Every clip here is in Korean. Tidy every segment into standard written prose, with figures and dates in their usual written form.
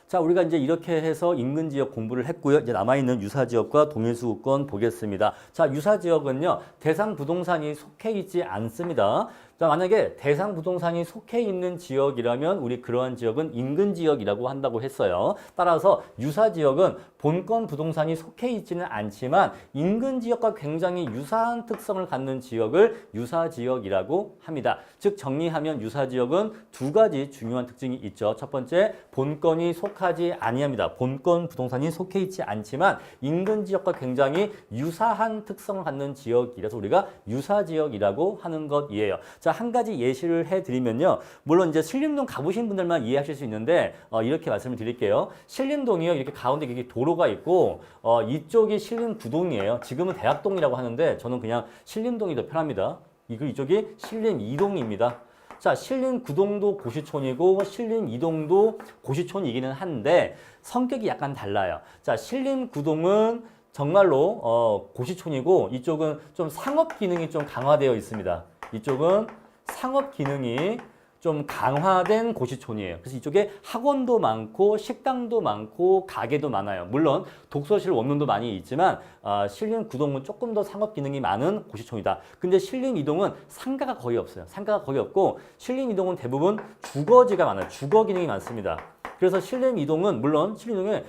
자, 우리가 이제 이렇게 해서 인근 지역 공부를 했고요. 이제 남아있는 유사 지역과 동일수급권 보겠습니다. 자, 유사 지역은요, 대상 부동산이 속해 있지 않습니다. 자, 만약에 대상 부동산이 속해 있는 지역이라면 우리 그러한 지역은 인근 지역이라고 한다고 했어요. 따라서 유사 지역은 본건 부동산이 속해 있지는 않지만 인근 지역과 굉장히 유사한 특성을 갖는 지역을 유사 지역이라고 합니다. 즉 정리하면 유사 지역은 두 가지 중요한 특징이 있죠. 첫 번째, 본건이 속하지 아니합니다. 본건 부동산이 속해 있지 않지만 인근 지역과 굉장히 유사한 특성을 갖는 지역이라서 우리가 유사 지역이라고 하는 것이에요. 자, 한 가지 예시를 해드리면요. 물론 이제 신림동 가보신 분들만 이해하실 수 있는데 이렇게 말씀을 드릴게요. 신림동이요. 이렇게 가운데 이렇게 도로가 있고 이쪽이 신림구동이에요. 지금은 대학동이라고 하는데 저는 그냥 신림동이 더 편합니다. 이쪽이 신림2동입니다. 자, 신림구동도 고시촌이고 신림2동도 고시촌이기는 한데 성격이 약간 달라요. 자, 신림구동은 정말로 고시촌이고 이쪽은 좀 상업 기능이 좀 강화되어 있습니다. 이쪽은 상업 기능이 좀 강화된 고시촌이에요. 그래서 이쪽에 학원도 많고 식당도 많고 가게도 많아요. 물론 독서실 원룸도 많이 있지만 신림구동은 조금 더 상업 기능이 많은 고시촌이다. 근데 신림2동은 상가가 거의 없어요. 상가가 거의 없고 신림2동은 대부분 주거지가 많아요. 주거 기능이 많습니다. 그래서 신림2동은 물론 신림2동에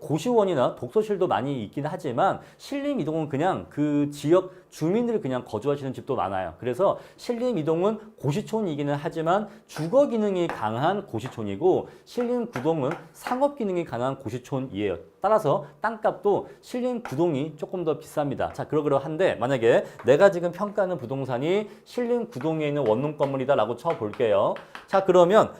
고시원이나 독서실도 많이 있긴 하지만 신림2동은 그냥 그 지역 주민들이 그냥 거주하시는 집도 많아요. 그래서 신림2동은 고시촌이기는 하지만 주거 기능이 강한 고시촌이고 신림9동은 상업 기능이 강한 고시촌이에요. 따라서 땅값도 신림9동이 조금 더 비쌉니다. 자, 그러한데 만약에 내가 지금 평가하는 부동산이 신림9동에 있는 원룸 건물이다라고 쳐볼게요. 자, 그러면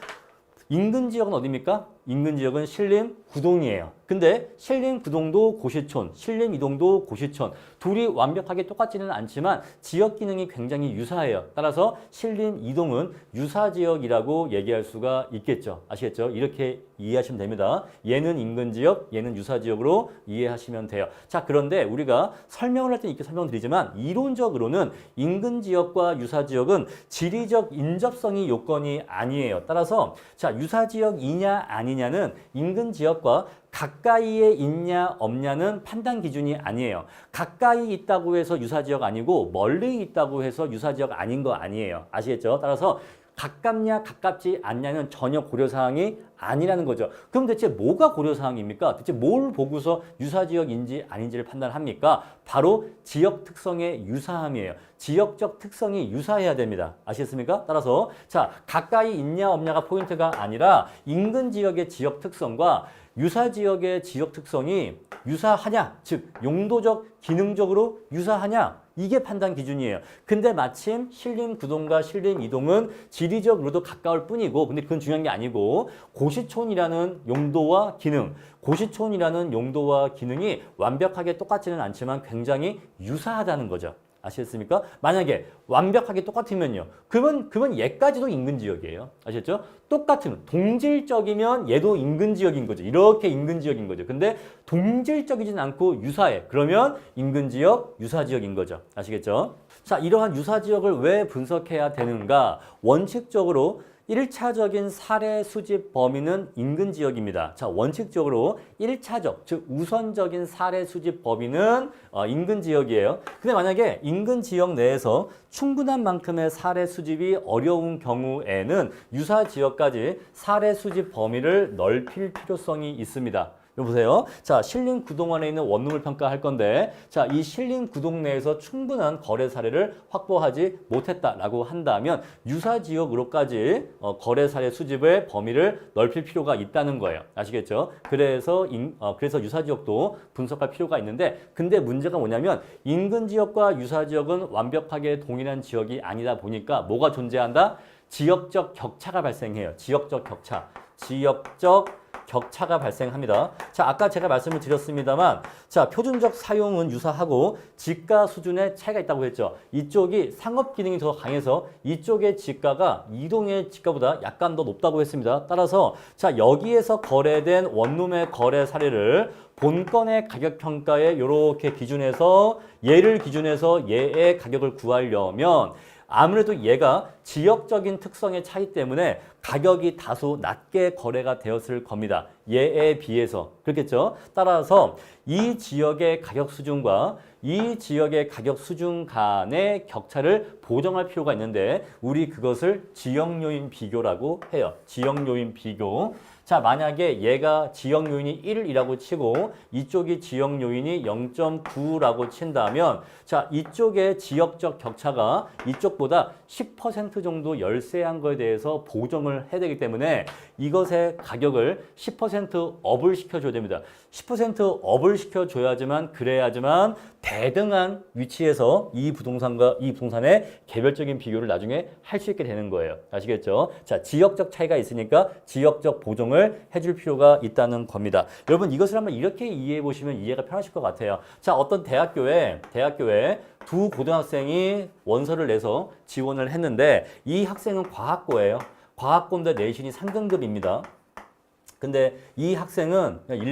인근 지역은 어디입니까? 인근 지역은 신림9동이에요. 근데 신림9동도 고시촌, 신림2동도 고시촌. 둘이 완벽하게 똑같지는 않지만 지역 기능이 굉장히 유사해요. 따라서 신림2동은 유사 지역이라고 얘기할 수가 있겠죠. 아시겠죠? 이렇게 이해하시면 됩니다. 얘는 인근 지역, 얘는 유사 지역으로 이해하시면 돼요. 자, 그런데 우리가 설명을 할 때 이렇게 설명드리지만 이론적으로는 인근 지역과 유사 지역은 지리적 인접성이 요건이 아니에요. 따라서 자, 유사 지역이냐 아니냐는 인근 지역과 가까이에 있냐 없냐는 판단 기준이 아니에요. 가까이 있다고 해서 유사지역 아니고 멀리 있다고 해서 유사지역 아닌 거 아니에요. 아시겠죠? 따라서 가깝냐 가깝지 않냐는 전혀 고려사항이 아니라는 거죠. 그럼 대체 뭐가 고려사항입니까? 대체 뭘 보고서 유사지역인지 아닌지를 판단합니까? 바로 지역 특성의 유사함이에요. 지역적 특성이 유사해야 됩니다. 아시겠습니까? 따라서 자, 가까이 있냐 없냐가 포인트가 아니라 인근 지역의 지역 특성과 유사 지역의 지역 특성이 유사하냐, 즉 용도적, 기능적으로 유사하냐, 이게 판단 기준이에요. 근데 마침 신림9동과 신림2동은 지리적으로도 가까울 뿐이고, 근데 그건 중요한 게 아니고 고시촌이라는 용도와 기능, 고시촌이라는 용도와 기능이 완벽하게 똑같지는 않지만 굉장히 유사하다는 거죠. 아시겠습니까? 만약에 완벽하게 똑같으면요. 그러면 얘까지도 인근 지역이에요. 아시겠죠? 똑같으면 동질적이면 얘도 인근 지역인 거죠. 이렇게 인근 지역인 거죠. 근데 동질적이진 않고 유사해. 그러면 인근 지역, 유사 지역인 거죠. 아시겠죠? 자, 이러한 유사 지역을 왜 분석해야 되는가? 원칙적으로 1차적인 사례 수집 범위는 인근 지역입니다. 자, 원칙적으로 1차적, 즉 우선적인 사례 수집 범위는 인근 지역이에요. 근데 만약에 인근 지역 내에서 충분한 만큼의 사례 수집이 어려운 경우에는 유사 지역까지 사례 수집 범위를 넓힐 필요성이 있습니다. 여기 보세요. 자, 신림9동 안에 있는 원룸을 평가할 건데, 자, 이 신림9동 내에서 충분한 거래 사례를 확보하지 못했다라고 한다면 유사 지역으로까지 거래 사례 수집의 범위를 넓힐 필요가 있다는 거예요. 아시겠죠? 그래서 유사 지역도 분석할 필요가 있는데, 근데 문제가 뭐냐면 인근 지역과 유사 지역은 완벽하게 동일한 지역이 아니다 보니까 뭐가 존재한다? 지역적 격차가 발생해요. 지역적 격차. 지역적 격차가 발생합니다. 자, 아까 제가 말씀을 드렸습니다만, 자, 표준적 사용은 유사하고 지가 수준의 차이가 있다고 했죠. 이쪽이 상업 기능이 더 강해서 이쪽의 지가가 이동의 지가보다 약간 더 높다고 했습니다. 따라서 자, 여기에서 거래된 원룸의 거래 사례를 본건의 가격 평가에 이렇게 기준해서 얘를 기준해서 얘의 가격을 구하려면 아무래도 얘가 지역적인 특성의 차이 때문에 가격이 다소 낮게 거래가 되었을 겁니다. 얘에 비해서. 그렇겠죠? 따라서 이 지역의 가격 수준과 이 지역의 가격 수준 간의 격차를 보정할 필요가 있는데 우리 그것을 지역 요인 비교라고 해요. 지역 요인 비교. 자, 만약에 얘가 지역 요인이 1이라고 치고 이쪽이 지역 요인이 0.9라고 친다면 자, 이쪽의 지역적 격차가 이쪽보다 10% 정도 열세한 거에 대해서 보정을 해야 되기 때문에 이것의 가격을 10% 업을 시켜줘야 됩니다. 10% 업을 시켜줘야지만 그래야지만 대등한 위치에서 이 부동산과 이 부동산의 개별적인 비교를 나중에 할 수 있게 되는 거예요. 아시겠죠? 자, 지역적 차이가 있으니까 지역적 보정을 해줄 필요가 있다는 겁니다. 여러분 이것을 한번 이렇게 이해해 보시면 이해가 편하실 것 같아요. 자, 어떤 대학교에 두 고등학생이 원서를 내서 지원을 했는데 이 학생은 과학고예요. 과학고인데 내신이 3등급입니다. 근데 이 학생은 그냥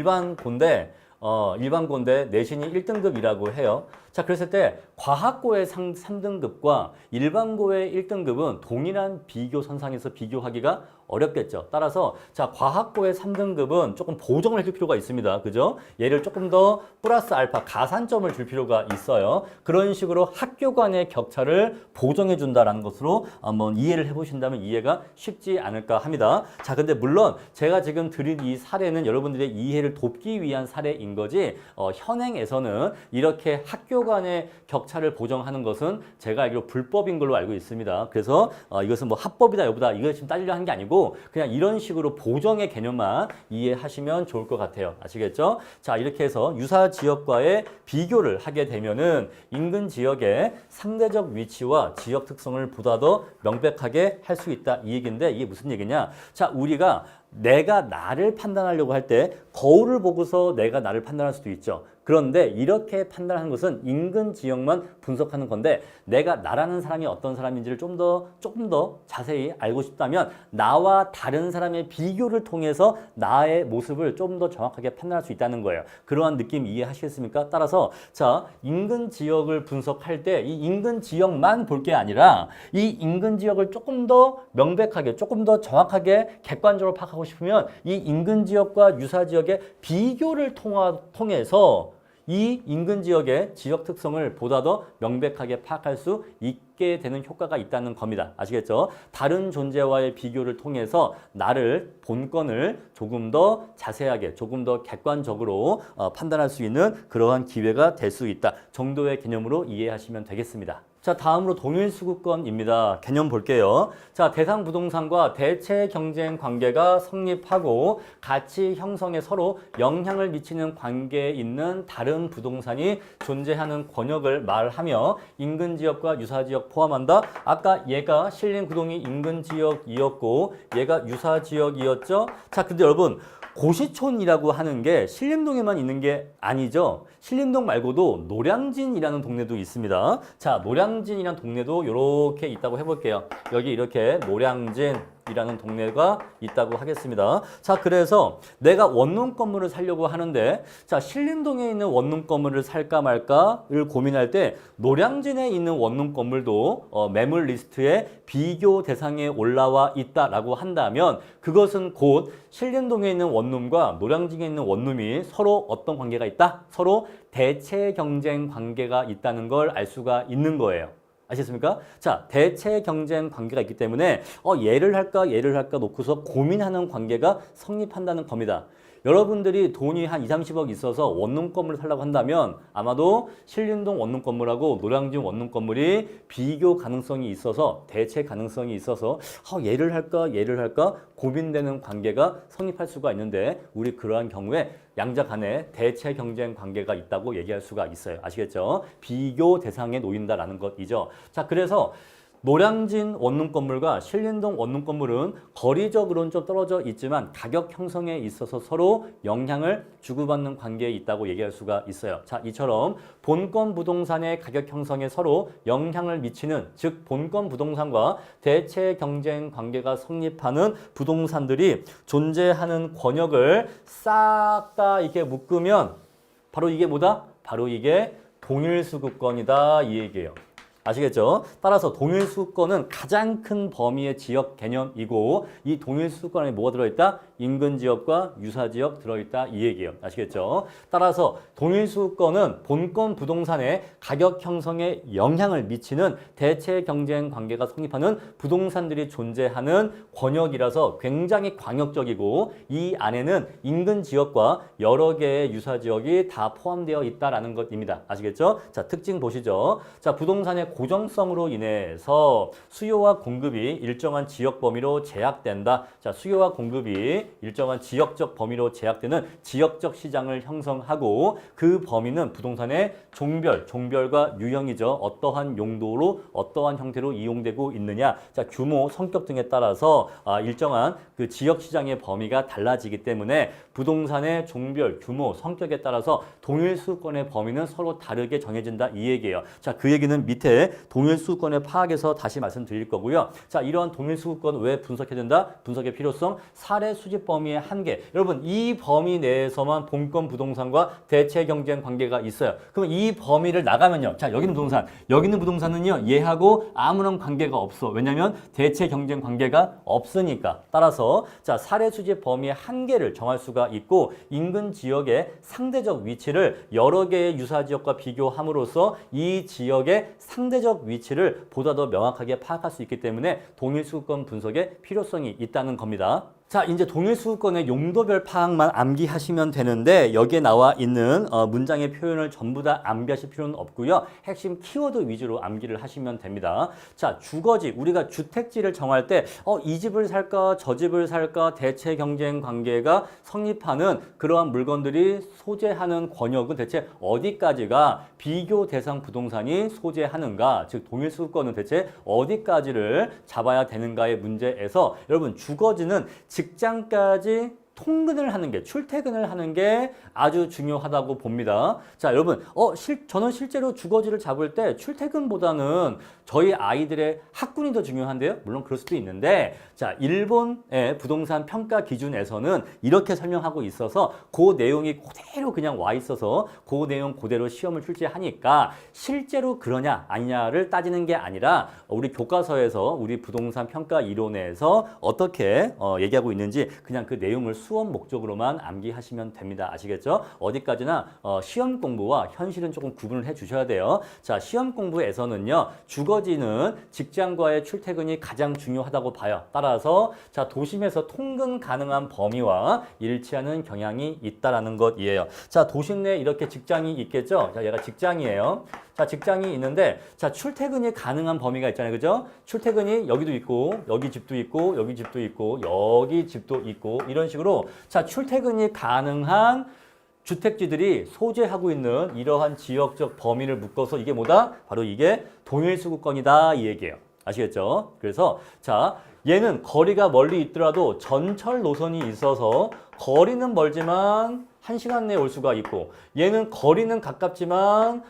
일반고인데 내신이 1등급이라고 해요. 자, 그랬을 때 과학고의 3등급과 일반고의 1등급은 동일한 비교 선상에서 비교하기가 어렵겠죠. 따라서 자, 과학고의 3등급은 조금 보정을 해줄 필요가 있습니다. 그죠? 얘를 조금 더 플러스 알파 가산점을 줄 필요가 있어요. 그런 식으로 학교 간의 격차를 보정해 준다라는 것으로 한번 이해를 해보신다면 이해가 쉽지 않을까 합니다. 자, 근데 물론 제가 지금 드린 이 사례는 여러분들의 이해를 돕기 위한 사례인 거지 현행에서는 이렇게 학교 간의 격차를 보정하는 것은 제가 알기로 불법인 걸로 알고 있습니다. 그래서 이것은 뭐 합법이다 여부다 이거 지금 따지려 하는 게 아니고 그냥 이런 식으로 보정의 개념만 이해하시면 좋을 것 같아요. 아시겠죠? 자, 이렇게 해서 유사 지역과의 비교를 하게 되면은 인근 지역의 상대적 위치와 지역 특성을 보다 더 명백하게 할 수 있다 이 얘기인데 이게 무슨 얘기냐? 자, 우리가 내가 나를 판단하려고 할 때 거울을 보고서 내가 나를 판단할 수도 있죠. 그런데 이렇게 판단하는 것은 인근 지역만 분석하는 건데 내가 나라는 사람이 어떤 사람인지를 조금 더 자세히 알고 싶다면 나와 다른 사람의 비교를 통해서 나의 모습을 좀 더 정확하게 판단할 수 있다는 거예요. 그러한 느낌 이해하시겠습니까? 따라서 자, 인근 지역을 분석할 때 이 인근 지역만 볼 게 아니라 이 인근 지역을 조금 더 명백하게 조금 더 정확하게 객관적으로 파악하고 싶으면 이 인근 지역과 유사 지역의 비교를 통해서 이 인근 지역의 지역 특성을 보다 더 명백하게 파악할 수 있게 되는 효과가 있다는 겁니다. 아시겠죠? 다른 존재와의 비교를 통해서 나를 본건을 조금 더 자세하게 조금 더 객관적으로 판단할 수 있는 그러한 기회가 될 수 있다 정도의 개념으로 이해하시면 되겠습니다. 자, 다음으로 동일수급권입니다. 개념 볼게요. 자, 대상 부동산과 대체 경쟁 관계가 성립하고 가치 형성에 서로 영향을 미치는 관계에 있는 다른 부동산이 존재하는 권역을 말하며 인근 지역과 유사 지역 포함한다. 아까 얘가 신림구동이 인근 지역이었고 얘가 유사 지역이었죠. 자, 근데 여러분 고시촌이라고 하는 게 신림동에만 있는 게 아니죠. 신림동 말고도 노량진이라는 동네도 있습니다. 자, 노량진이라는 동네도 이렇게 있다고 해볼게요. 여기 이렇게 노량진이라는 동네가 있다고 하겠습니다. 자, 그래서 내가 원룸 건물을 살려고 하는데 자, 신림동에 있는 원룸 건물을 살까 말까를 고민할 때 노량진에 있는 원룸 건물도 매물 리스트에 비교 대상에 올라와 있다라고 한다면 그것은 곧 신림동에 있는 원룸과 노량진에 있는 원룸이 서로 어떤 관계가 있다? 서로 대체 경쟁 관계가 있다는 걸 알 수가 있는 거예요. 아시겠습니까? 자, 대체 경쟁 관계가 있기 때문에 얘를 할까 놓고서 고민하는 관계가 성립한다는 겁니다. 여러분들이 돈이 한 2, 30억 있어서 원룸 건물을 살려고 한다면 아마도 신림동 원룸 건물하고 노량진 원룸 건물이 비교 가능성이 있어서 대체 가능성이 있어서 얘를 할까 고민되는 관계가 성립할 수가 있는데 우리 그러한 경우에 양자 간에 대체 경쟁 관계가 있다고 얘기할 수가 있어요. 아시겠죠? 비교 대상에 놓인다라는 것이죠. 자, 그래서 노량진 원룸 건물과 신림동 원룸 건물은 거리적으로는 좀 떨어져 있지만 가격 형성에 있어서 서로 영향을 주고받는 관계에 있다고 얘기할 수가 있어요. 자, 이처럼 본건 부동산의 가격 형성에 서로 영향을 미치는 즉 본건 부동산과 대체 경쟁 관계가 성립하는 부동산들이 존재하는 권역을 싹 다 이렇게 묶으면 바로 이게 뭐다? 바로 이게 동일수급권이다 이 얘기예요. 아시겠죠? 따라서 동일수권은 가장 큰 범위의 지역 개념이고 이 동일수권 안에 뭐가 들어있다? 인근 지역과 유사 지역 들어있다 이 얘기예요. 아시겠죠? 따라서 동일수권은 본권 부동산의 가격 형성에 영향을 미치는 대체 경쟁 관계가 성립하는 부동산들이 존재하는 권역이라서 굉장히 광역적이고 이 안에는 인근 지역과 여러 개의 유사 지역이 다 포함되어 있다라는 것입니다. 아시겠죠? 자, 특징 보시죠. 자, 부동산의 고정성으로 인해서 수요와 공급이 일정한 지역 범위로 제약된다. 자, 수요와 공급이 일정한 지역적 범위로 제약되는 지역적 시장을 형성하고 그 범위는 부동산의 종별과 유형이죠. 어떠한 용도로 어떠한 형태로 이용되고 있느냐. 자, 규모, 성격 등에 따라서 일정한 그 지역 시장의 범위가 달라지기 때문에 부동산의 종별, 규모, 성격에 따라서 동일수권의 범위는 서로 다르게 정해진다 이 얘기예요. 자, 그 얘기는 밑에 동일수권의 파악에서 다시 말씀드릴 거고요. 자, 이러한 동일수권 왜 분석해야 된다? 분석의 필요성, 사례 수집 범위의 한계. 여러분, 이 범위 내에서만 본권 부동산과 대체 경쟁 관계가 있어요. 그럼 이 범위를 나가면요. 자, 여기 있는 부동산, 여기 있는 부동산은요, 얘하고 아무런 관계가 없어. 왜냐하면 대체 경쟁 관계가 없으니까. 따라서 자, 사례 수집 범위의 한계를 정할 수가 있고 인근 지역의 상대적 위치를 여러 개의 유사 지역과 비교함으로써 이 지역의 상대적 위치를 보다 더 명확하게 파악할 수 있기 때문에 동일수권 분석의 필요성이 있다는 겁니다. 자, 이제 동일수권의 용도별 파악만 암기하시면 되는데 여기에 나와 있는 문장의 표현을 전부 다 암기하실 필요는 없고요. 핵심 키워드 위주로 암기를 하시면 됩니다. 자, 주거지, 우리가 주택지를 정할 때 이 집을 살까 저 집을 살까 대체 경쟁 관계가 성립하는 그러한 물건들이 소재하는 권역은 대체 어디까지가 비교 대상 부동산이 소재하는가, 즉 동일수권은 대체 어디까지를 잡아야 되는가의 문제에서 여러분 주거지는 직장까지 통근을 하는 게, 출퇴근을 하는 게 아주 중요하다고 봅니다. 자, 여러분, 저는 실제로 주거지를 잡을 때 출퇴근보다는 저희 아이들의 학군이 더 중요한데요. 물론 그럴 수도 있는데, 자, 일본의 부동산 평가 기준에서는 이렇게 설명하고 있어서 그 내용이 그대로 그냥 와 있어서 그 내용 그대로 시험을 출제하니까 실제로 그러냐 아니냐를 따지는 게 아니라 우리 교과서에서 우리 부동산 평가 이론에서 어떻게 얘기하고 있는지 그냥 그 내용을 수업 목적으로만 암기하시면 됩니다. 아시겠죠? 어디까지나 시험 공부와 현실은 조금 구분을 해 주셔야 돼요. 자, 시험 공부에서는요. 주거지는 직장과의 출퇴근이 가장 중요하다고 봐요. 따라서 자, 도심에서 통근 가능한 범위와 일치하는 경향이 있다라는 것이에요. 자, 도심 내에 이렇게 직장이 있겠죠? 자, 얘가 직장이에요. 자, 직장이 있는데 자, 출퇴근이 가능한 범위가 있잖아요. 그죠? 출퇴근이 여기도 있고 여기 집도 있고 여기 집도 있고 여기 집도 있고 이런 식으로 자, 출퇴근이 가능한 주택지들이 소재하고 있는 이러한 지역적 범위를 묶어서 이게 뭐다? 바로 이게 동일수급권이다 이 얘기예요. 아시겠죠? 그래서 자, 얘는 거리가 멀리 있더라도 전철 노선이 있어서 거리는 멀지만 1시간 내에 올 수가 있고 얘는 거리는 가깝지만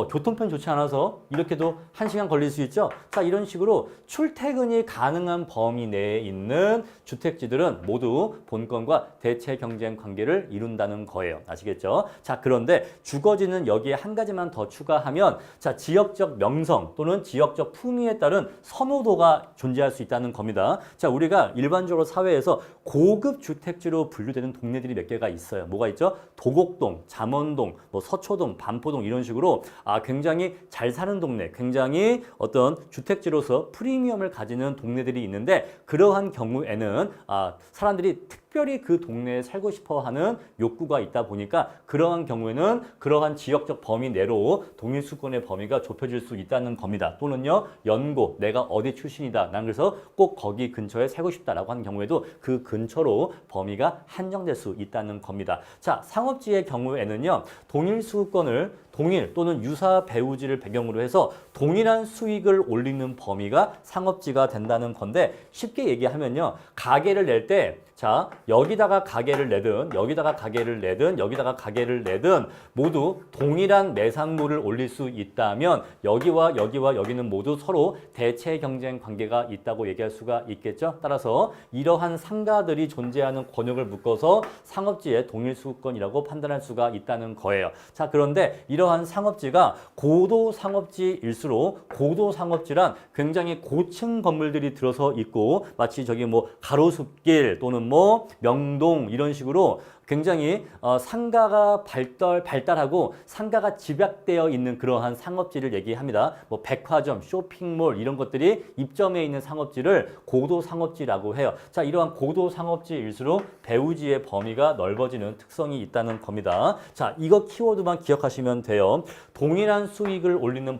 교통편 좋지 않아서 이렇게도 1시간 걸릴 수 있죠. 자, 이런 식으로 출퇴근이 가능한 범위 내에 있는 주택지들은 모두 본권과 대체 경쟁 관계를 이룬다는 거예요. 아시겠죠? 자, 그런데 주거지는 여기에 한 가지만 더 추가하면 자, 지역적 명성 또는 지역적 품위에 따른 선호도가 존재할 수 있다는 겁니다. 자, 우리가 일반적으로 사회에서 고급 주택지로 분류되는 동네들이 몇 개가 있어요. 뭐가 있죠? 도곡동, 잠원동, 뭐 서초동, 반포동 이런 식으로 굉장히 잘 사는 동네, 굉장히 어떤 주택지로서 프리미엄을 가지는 동네들이 있는데 그러한 경우에는 사람들이 특별히 그 동네에 살고 싶어하는 욕구가 있다 보니까 그러한 경우에는 그러한 지역적 범위 내로 동일수권의 범위가 좁혀질 수 있다는 겁니다. 또는요, 연고, 내가 어디 출신이다. 난 그래서 꼭 거기 근처에 살고 싶다라고 하는 경우에도 그 근처로 범위가 한정될 수 있다는 겁니다. 자, 상업지의 경우에는요, 동일수권을 동일 또는 유사 배우지를 배경으로 해서 동일한 수익을 올리는 범위가 상업지가 된다는 건데 쉽게 얘기하면요. 가게를 낼 때 자, 여기다가 가게를 내든 여기다가 가게를 내든 여기다가 가게를 내든 모두 동일한 매상물을 올릴 수 있다면 여기와 여기와 여기는 모두 서로 대체 경쟁 관계가 있다고 얘기할 수가 있겠죠. 따라서 이러한 상가들이 존재하는 권역을 묶어서 상업지의 동일수권이라고 판단할 수가 있다는 거예요. 자, 그런데 이런 이러한 상업지가 고도 상업지일수록 고도 상업지란 굉장히 고층 건물들이 들어서 있고 마치 저기 뭐 가로수길 또는 뭐 명동 이런 식으로 굉장히 상가가 발달하고 상가가 집약되어 있는 그러한 상업지를 얘기합니다. 뭐 백화점, 쇼핑몰 이런 것들이 입점해 있는 상업지를 고도 상업지라고 해요. 자, 이러한 고도 상업지일수록 배후지의 범위가 넓어지는 특성이 있다는 겁니다. 자, 이거 키워드만 기억하시면 돼요. 동일한 수익을 올리는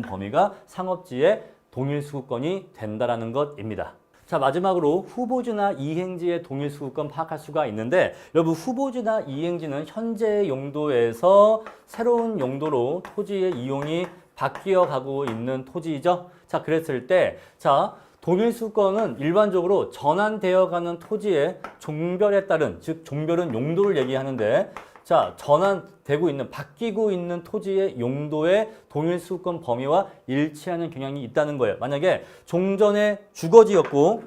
범위가 상업지의 동일 수급권이 된다라는 것입니다. 자, 마지막으로 후보지나 이행지의 동일 수급권 파악할 수가 있는데 여러분 후보지나 이행지는 현재 용도에서 새로운 용도로 토지의 이용이 바뀌어 가고 있는 토지이죠. 자, 그랬을 때 동일 수급권은 일반적으로 전환되어 가는 토지의 종별에 따른 즉 종별은 용도를 얘기하는데 전환되고 있는, 바뀌고 있는 토지의 용도의 동일 수급권 범위와 일치하는 경향이 있다는 거예요. 만약에 종전에 주거지였고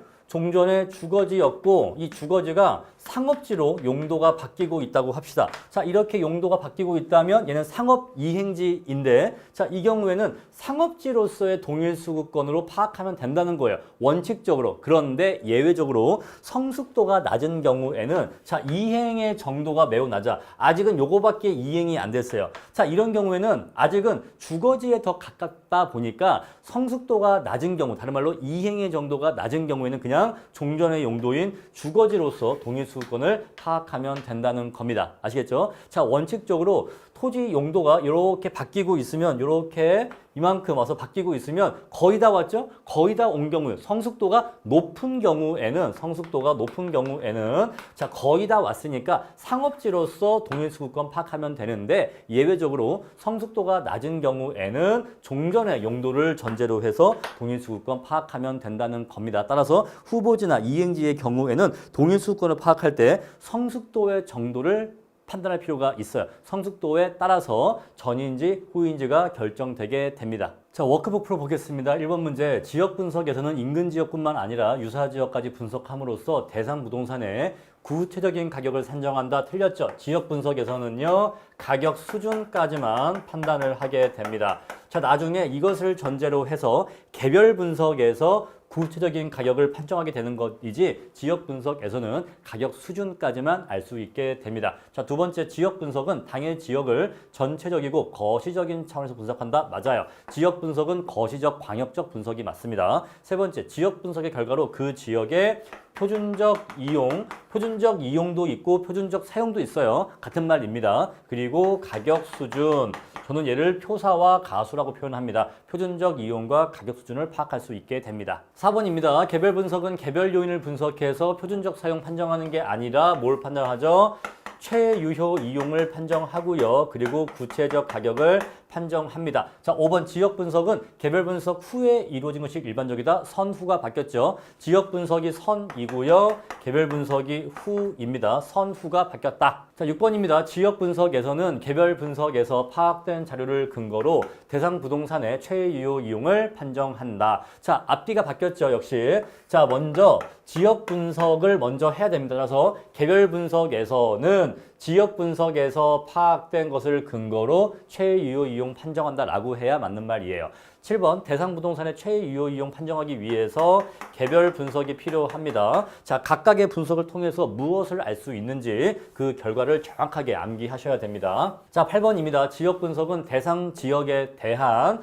이 주거지가 상업지로 용도가 바뀌고 있다고 합시다. 자, 이렇게 용도가 바뀌고 있다면 얘는 상업 이행지인데 이 경우에는 상업지로서의 동일 수급권으로 파악하면 된다는 거예요. 원칙적으로. 그런데 예외적으로 성숙도가 낮은 경우에는 이행의 정도가 매우 낮아. 아직은 요거밖에 이행이 안 됐어요. 이런 경우에는 아직은 주거지에 더 가깝다 보니까 성숙도가 낮은 경우, 다른 말로 이행의 정도가 낮은 경우에는 그냥 종전의 용도인 주거지로서 동일 수급권을 파악하면 된다는 겁니다. 아시겠죠? 원칙적으로 토지 용도가 이렇게 바뀌고 있으면 이렇게 이만큼 와서 바뀌고 있으면 거의 다 왔죠? 거의 다 온 경우 성숙도가 높은 경우에는 거의 다 왔으니까 상업지로서 동일 수급권 파악하면 되는데 예외적으로 성숙도가 낮은 경우에는 종전의 용도를 전제로 해서 동일 수급권 파악하면 된다는 겁니다. 따라서 후보지나 이행지의 경우에는 동일 수급권을 파악할 때 성숙도의 정도를 판단할 필요가 있어요. 성숙도에 따라서 전인지 후인지가 결정되게 됩니다. 자, 워크북 프로 보겠습니다. 1번 문제, 지역 분석에서는 인근 지역뿐만 아니라 유사 지역까지 분석함으로써 대상 부동산의 구체적인 가격을 산정한다. 틀렸죠? 지역 분석에서는요, 가격 수준까지만 판단을 하게 됩니다. 자, 나중에 이것을 전제로 해서 개별 분석에서 구체적인 가격을 판정하게 되는 것이지 지역 분석에서는 가격 수준까지만 알 수 있게 됩니다. 자, 두 번째, 지역 분석은 당일 지역을 전체적이고 거시적인 차원에서 분석한다. 맞아요. 지역 분석은 거시적, 광역적 분석이 맞습니다. 세 번째, 지역 분석의 결과로 그 지역의 표준적 이용도 있고 표준적 사용도 있어요. 같은 말입니다. 그리고 가격 수준, 저는 얘를 표사와 가수라고 표현합니다. 표준적 이용과 가격 수준을 파악할 수 있게 됩니다. 4번입니다. 개별 분석은 개별 요인을 분석해서 표준적 사용 판정하는 게 아니라 뭘 판정하죠? 최유효 이용을 판정하고요. 그리고 구체적 가격을 판정합니다. 자, 5번 지역 분석은 개별 분석 후에 이루어진 것이 일반적이다. 선후가 바뀌었죠. 지역 분석이 선이고요. 개별 분석이 후입니다. 선후가 바뀌었다. 자, 6번입니다. 지역 분석에서는 개별 분석에서 파악된 자료를 근거로 대상 부동산의 최유효 이용을 판정한다. 자, 앞뒤가 바뀌었죠. 역시. 자, 먼저 지역 분석을 먼저 해야 됩니다. 따라서 개별 분석에서는 지역 분석에서 파악된 것을 근거로 최유효 이용 판정한다라고 해야 맞는 말이에요. 7번 대상 부동산의 최유효 이용 판정하기 위해서 개별 분석이 필요합니다. 자, 각각의 분석을 통해서 무엇을 알 수 있는지 그 결과를 정확하게 암기하셔야 됩니다. 자, 8번입니다. 지역 분석은 대상 지역에 대한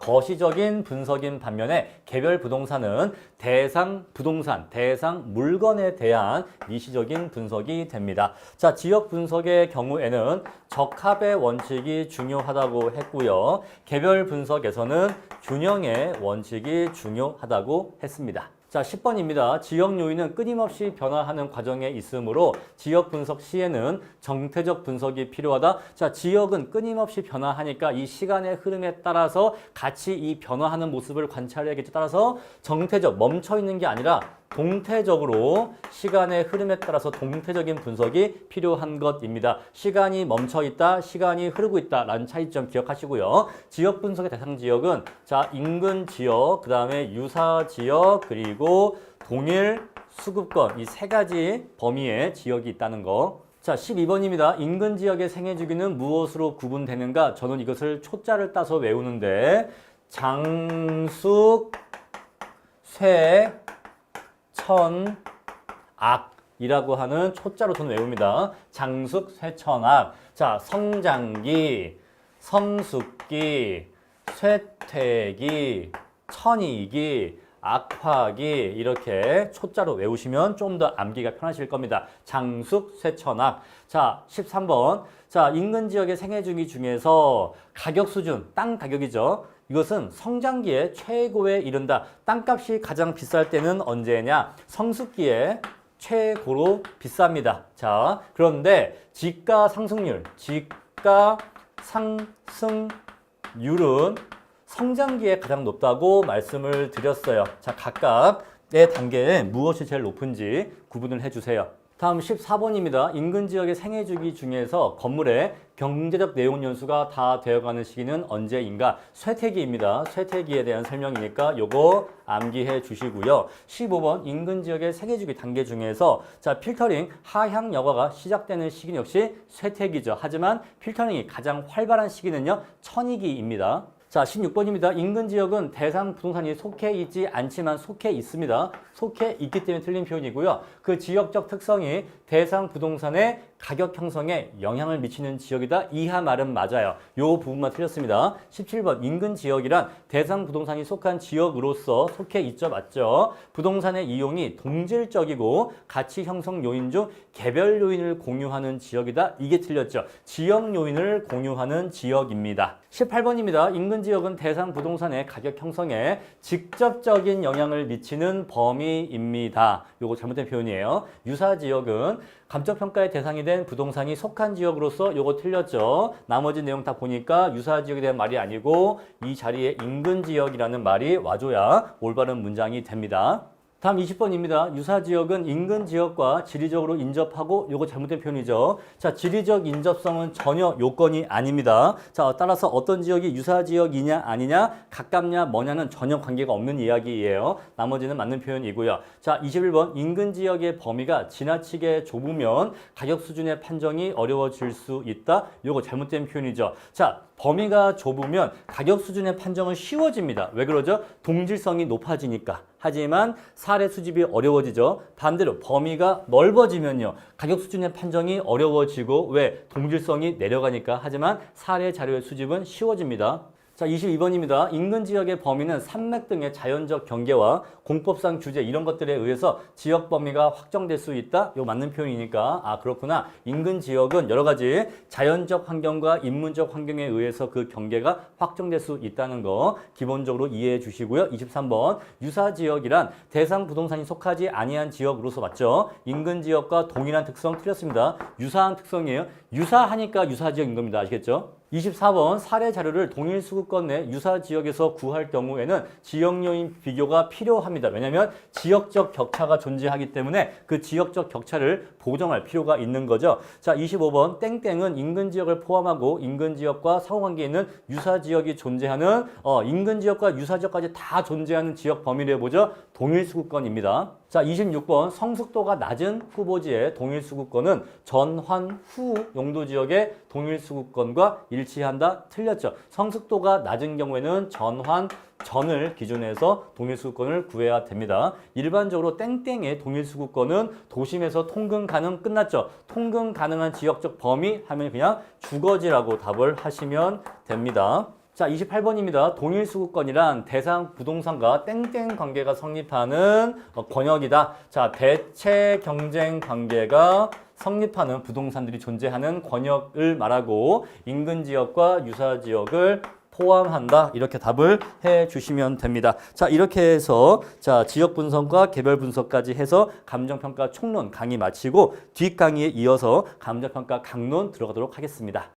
거시적인 분석인 반면에 개별 부동산은 대상 부동산, 대상 물건에 대한 미시적인 분석이 됩니다. 자, 지역 분석의 경우에는 적합의 원칙이 중요하다고 했고요. 개별 분석에서는 균형의 원칙이 중요하다고 했습니다. 자, 10번입니다. 지역 요인은 끊임없이 변화하는 과정에 있으므로 지역 분석 시에는 정태적 분석이 필요하다. 자, 지역은 끊임없이 변화하니까 이 시간의 흐름에 따라서 같이 이 변화하는 모습을 관찰해야겠죠. 따라서 정태적, 멈춰 있는 게 아니라 동태적으로 시간의 흐름에 따라서 동태적인 분석이 필요한 것입니다. 시간이 멈춰 있다, 시간이 흐르고 있다라는 차이점 기억하시고요. 지역 분석의 대상 지역은 인근 지역, 그 다음에 유사 지역, 그리고 동일 수급권 이 세 가지 범위의 지역이 있다는 거 자, 12번입니다. 인근 지역의 생애 주기는 무엇으로 구분되는가? 저는 이것을 초자를 따서 외우는데 장숙, 쇠, 천, 악이라고 하는 초자로 저는 외웁니다. 장숙, 쇠, 천, 악. 자, 성장기, 성숙기, 쇠퇴기, 천이기, 악화기 이렇게 초자로 외우시면 좀 더 암기가 편하실 겁니다. 장숙, 쇠천악. 자, 13번. 자, 인근 지역의 생애 주기 중에서 가격 수준, 땅 가격이죠. 이것은 성장기에 최고에 이른다. 땅값이 가장 비쌀 때는 언제냐? 성숙기에 최고로 비쌉니다. 자, 그런데 지가 상승률, 지가 상승률은 성장기에 가장 높다고 말씀을 드렸어요. 자, 각각의 단계에 무엇이 제일 높은지 구분을 해주세요. 다음 14번입니다. 인근 지역의 생애 주기 중에서 건물의 경제적 내용 연수가 다 되어가는 시기는 언제인가? 쇠퇴기입니다. 쇠퇴기에 대한 설명이니까 요거 암기해 주시고요. 15번 인근 지역의 생애 주기 단계 중에서 자, 필터링 하향 여과가 시작되는 시기는 역시 쇠퇴기죠. 하지만 필터링이 가장 활발한 시기는요, 천이기입니다. 자, 16번입니다. 인근 지역은 대상 부동산이 속해 있지 않지만 속해 있습니다. 속해 있기 때문에 틀린 표현이고요. 그 지역적 특성이 대상 부동산의 가격 형성에 영향을 미치는 지역이다. 이하 말은 맞아요. 요 부분만 틀렸습니다. 17번 인근 지역이란 대상 부동산이 속한 지역으로서 속해 있죠. 맞죠? 부동산의 이용이 동질적이고 가치 형성 요인 중 개별 요인을 공유하는 지역이다. 이게 틀렸죠. 지역 요인을 공유하는 지역입니다. 18번입니다. 인근 지역은 대상 부동산의 가격 형성에 직접적인 영향을 미치는 범위입니다. 요거 잘못된 표현이에요. 유사 지역은 감정평가의 대상이 된 부동산이 속한 지역으로서 요거 틀렸죠. 나머지 내용 다 보니까 유사 지역에 대한 말이 아니고 이 자리에 인근 지역이라는 말이 와줘야 올바른 문장이 됩니다. 다음 20번입니다. 유사 지역은 인근 지역과 지리적으로 인접하고 요거 잘못된 표현이죠. 자, 지리적 인접성은 전혀 요건이 아닙니다. 자, 따라서 어떤 지역이 유사 지역이냐 아니냐, 가깝냐 뭐냐는 전혀 관계가 없는 이야기예요. 나머지는 맞는 표현이고요. 자, 21번 인근 지역의 범위가 지나치게 좁으면 가격 수준의 판정이 어려워질 수 있다. 요거 잘못된 표현이죠. 자, 범위가 좁으면 가격 수준의 판정은 쉬워집니다. 왜 그러죠? 동질성이 높아지니까. 하지만 사례 수집이 어려워지죠. 반대로 범위가 넓어지면요, 가격 수준의 판정이 어려워지고 왜? 동질성이 내려가니까. 하지만 사례 자료의 수집은 쉬워집니다. 자, 22번입니다. 인근 지역의 범위는 산맥 등의 자연적 경계와 공법상 규제 이런 것들에 의해서 지역 범위가 확정될 수 있다. 이거 맞는 표현이니까 아, 그렇구나. 인근 지역은 여러 가지 자연적 환경과 인문적 환경에 의해서 그 경계가 확정될 수 있다는 거 기본적으로 이해해 주시고요. 23번 유사 지역이란 대상 부동산이 속하지 아니한 지역으로서 맞죠? 인근 지역과 동일한 특성 틀렸습니다. 유사한 특성이에요. 유사하니까 유사 지역인 겁니다. 아시겠죠? 24번 사례 자료를 동일 수급권 내 유사 지역에서 구할 경우에는 지역 요인 비교가 필요합니다. 왜냐하면 지역적 격차가 존재하기 때문에 그 지역적 격차를 보정할 필요가 있는 거죠. 자, 25번 땡땡은 인근 지역을 포함하고 인근 지역과 상호관계에 있는 유사 지역이 존재하는 인근 지역과 유사 지역까지 다 존재하는 지역 범위를 해보죠. 동일 수급권입니다. 자, 26번 성숙도가 낮은 후보지의 동일 수급권은 전환 후 용도 지역의 동일 수급권과 일치한다. 틀렸죠. 성숙도가 낮은 경우에는 전환 전을 기준해서 동일 수급권을 구해야 됩니다. 일반적으로 땡땡의 동일 수급권은 도심에서 통근 가능 끝났죠. 통근 가능한 지역적 범위 하면 그냥 주거지라고 답을 하시면 됩니다. 자, 28번입니다. 동일 수급권이란 대상 부동산과 땡땡 관계가 성립하는 권역이다. 자, 대체 경쟁 관계가 성립하는 부동산들이 존재하는 권역을 말하고 인근 지역과 유사 지역을 포함한다. 이렇게 답을 해 주시면 됩니다. 자, 이렇게 해서 자, 지역 분석과 개별 분석까지 해서 감정평가 총론 강의 마치고 뒷 강의에 이어서 감정평가 강론 들어가도록 하겠습니다.